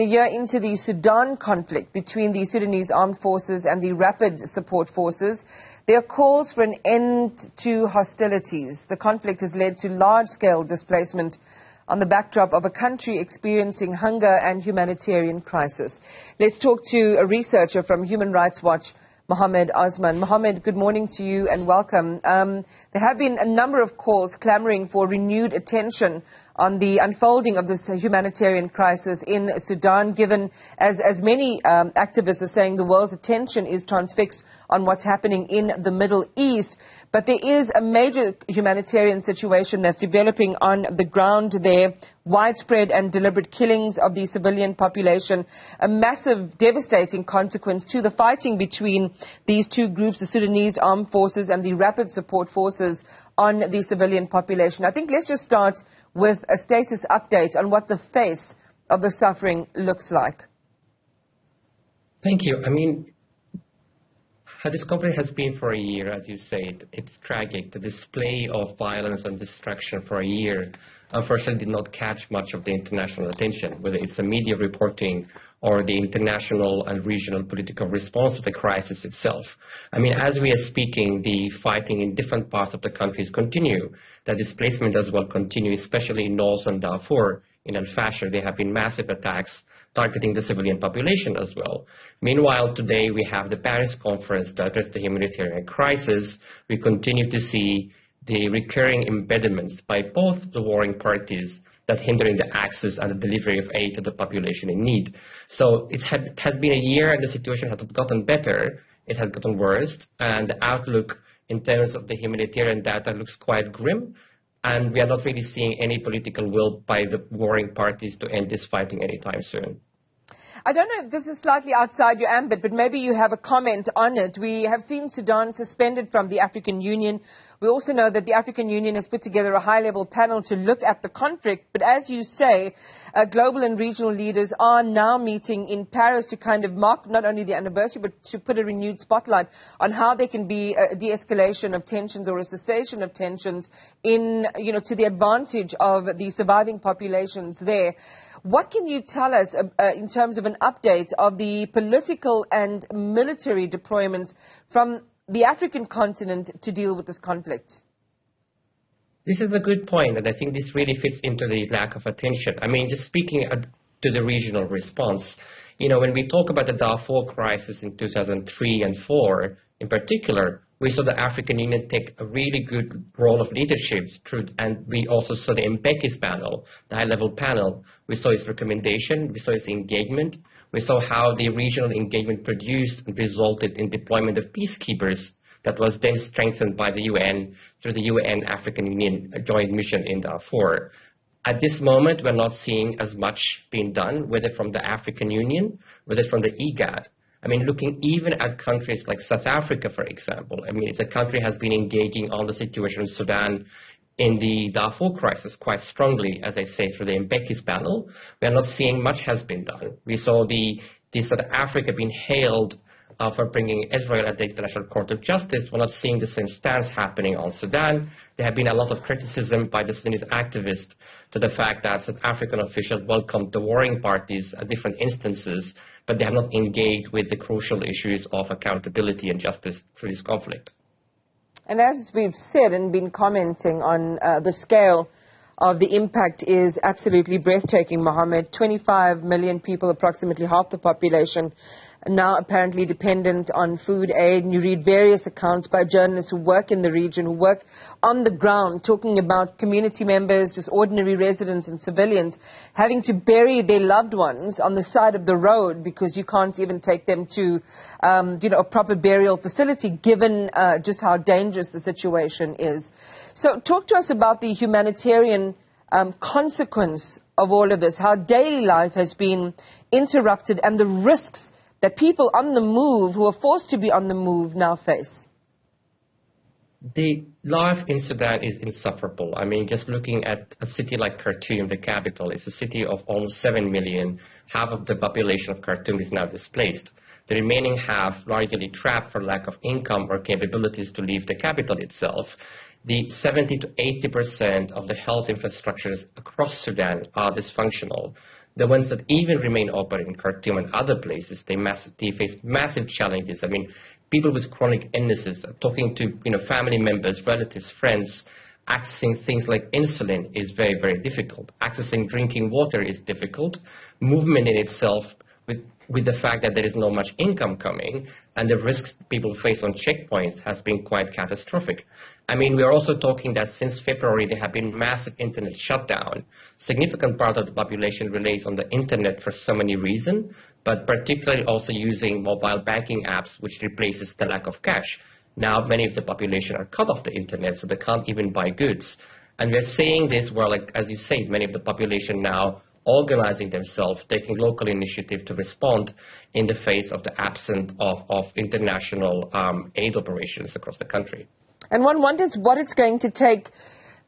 a year into the Sudan conflict between the Sudanese Armed Forces and the Rapid Support Forces, there are calls for an end to hostilities. The conflict has led to large-scale displacement on the backdrop of a country experiencing hunger and humanitarian crisis. Let's talk to a researcher from Human Rights Watch, Mohammed Osman. Mohammed, good morning to you and welcome. There have been a number of calls clamoring for renewed attention on the unfolding of this humanitarian crisis in Sudan, given, as many activists are saying, the world's attention is transfixed on what's happening in the Middle East. But there is a major humanitarian situation that's developing on the ground there, widespread and deliberate killings of the civilian population, a massive, devastating consequence to the fighting between these two groups, the Sudanese Armed Forces and the Rapid Support Forces, on the civilian population. I think let's just start with a status update on what the face of the suffering looks like. Thank you. I mean, this conflict has been for a year, as you said. It's tragic. The display of violence and destruction for a year, unfortunately, did not catch much of the international attention, whether it's the media reporting or the international and regional political response to the crisis itself. I mean, as we are speaking, the fighting in different parts of the countries continue. The displacement as well continue, especially in northern Darfur. In Al-Fashir, there have been massive attacks targeting the civilian population as well. Meanwhile, today we have the Paris conference to address the humanitarian crisis. We continue to see the recurring impediments by both the warring parties that hindering the access and the delivery of aid to the population in need. So it has been a year and the situation has gotten better. It has gotten worse, and the outlook in terms of the humanitarian data looks quite grim. And we are not really seeing any political will by the warring parties to end this fighting anytime soon. I don't know if this is slightly outside your ambit, but maybe you have a comment on it. We have seen Sudan suspended from the African Union. We also know that the African Union has put together a high-level panel to look at the conflict. But as you say, global and regional leaders are now meeting in Paris to kind of mark not only the anniversary, but to put a renewed spotlight on how there can be a de-escalation of tensions or a cessation of tensions in, to the advantage of the surviving populations there. What can you tell us in terms of an update of the political and military deployments from the African continent to deal with this conflict? This is a good point, and I think this really fits into the lack of attention. I mean, just speaking to the regional response, when we talk about the Darfur crisis in 2003 and 2004 in particular, we saw the African Union take a really good role of leadership, and we also saw the unpacks panel, the high-level panel. We saw its recommendation, we saw its engagement, we saw how the regional engagement produced and resulted in deployment of peacekeepers that was then strengthened by the UN through the UN African Union joint mission in Darfur. At this moment, we're not seeing as much being done, whether from the African Union, whether from the IGAD. I mean, looking even at countries like South Africa, for example. I mean, it's a country has been engaging on the situation in Sudan in the Darfur crisis quite strongly, as I say, through the unpacks panel. We are not seeing much has been done. We saw the South Africa being hailed for bringing Israel at the International Court of Justice. We're not seeing the same stance happening on Sudan. There have been a lot of criticism by the Sudanese activists to the fact that South African officials welcomed the warring parties at different instances, but they have not engaged with the crucial issues of accountability and justice through this conflict. And as we've said and been commenting on, the scale of the impact is absolutely breathtaking, Mohammed. 25 million people, approximately half the population, now apparently dependent on food aid. And you read various accounts by journalists who work in the region, who work on the ground, talking about community members, just ordinary residents and civilians, having to bury their loved ones on the side of the road because you can't even take them to, a proper burial facility, given just how dangerous the situation is. So talk to us about the humanitarian consequence of all of this, how daily life has been interrupted and the risks that people on the move, who are forced to be on the move, now face. The life in Sudan is insufferable. I mean, just looking at a city like Khartoum, the capital, it's a city of almost 7 million. Half of the population of Khartoum is now displaced. The remaining half largely trapped for lack of income or capabilities to leave the capital itself. The 70 to 80% of the health infrastructures across Sudan are dysfunctional. the ones that even remain open in Khartoum and other places, they face massive challenges. I mean, people with chronic illnesses, talking to family members, relatives, friends, accessing things like insulin is very, very difficult. Accessing drinking water is difficult. Movement in itself, with the fact that there is not much income coming, and the risks people face on checkpoints has been quite catastrophic. I mean, we are also talking that since February there have been massive internet shutdown. Significant part of the population relies on the internet for so many reasons, but particularly also using mobile banking apps, which replaces the lack of cash. Now many of the population are cut off the internet, so they can't even buy goods. And we're saying this where, like, as you say, many of the population now organizing themselves, taking local initiative to respond in the face of the absence of international aid operations across the country. And one wonders what it's going to take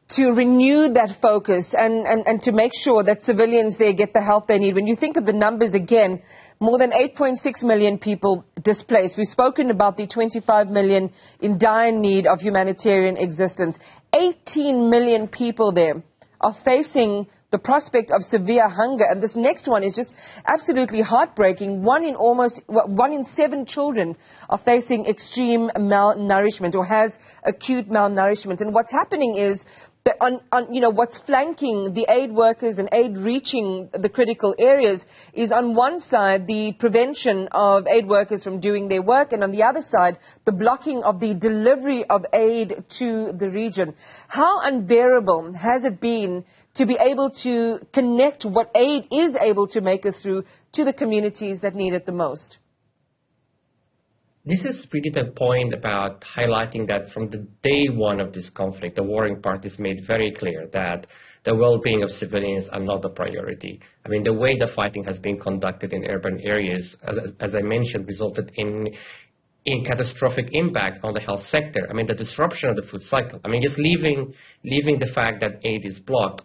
to renew that focus and to make sure that civilians there get the help they need. When you think of the numbers again, more than 8.6 million people displaced. We've spoken about the 25 million in dire need of humanitarian existence. 18 million people there are facing the prospect of severe hunger. And this next one is just absolutely heartbreaking. One in 7 children are facing extreme malnourishment or has acute malnourishment. And what's happening is that what's flanking the aid workers and aid reaching the critical areas is on one side the prevention of aid workers from doing their work, and on the other side the blocking of the delivery of aid to the region. How unbearable has it been to be able to connect what aid is able to make us through to the communities that need it the most? This is really the point about highlighting that from the day one of this conflict, the warring parties made very clear that the well-being of civilians are not a priority. I mean, the way the fighting has been conducted in urban areas, as I mentioned, resulted in catastrophic impact on the health sector. I mean, the disruption of the food cycle. I mean, just leaving the fact that aid is blocked.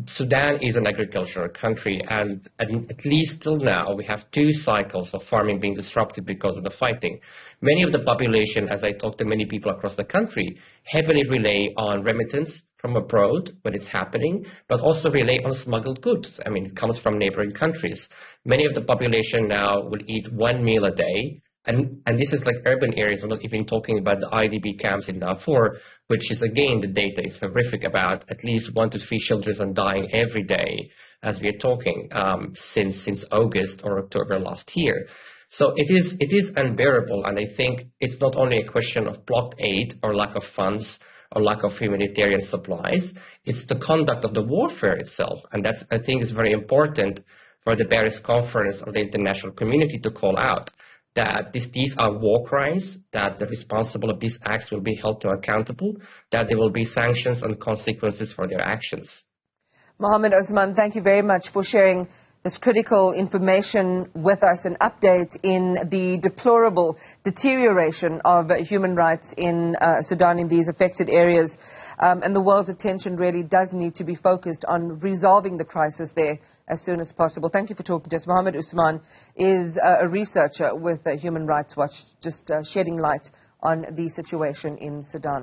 Sudan is an agricultural country, and at least till now, we have 2 cycles of farming being disrupted because of the fighting. Many of the population, as I talk to many people across the country, heavily rely on remittance from abroad when it's happening, but also rely on smuggled goods. I mean, it comes from neighboring countries. Many of the population now will eat 1 meal a day. And this is like urban areas. We're not even talking about the IDP camps in Darfur, which is, again, the data is horrific about at least 1 to 3 children are dying every day as we are talking since August or October last year. So it is unbearable, and I think it's not only a question of blocked aid or lack of funds or lack of humanitarian supplies, it's the conduct of the warfare itself. And that's, I think, is very important for the Paris Conference of the international community to call out that these are war crimes, that the responsible of these acts will be held to accountable, that there will be sanctions and consequences for their actions. Mohammed Osman, thank you very much for sharing this critical information with us, an update in the deplorable deterioration of human rights in Sudan, in these affected areas. And the world's attention really does need to be focused on resolving the crisis there as soon as possible. Thank you for talking to us. Mohammed Osman is a researcher with Human Rights Watch, just shedding light on the situation in Sudan.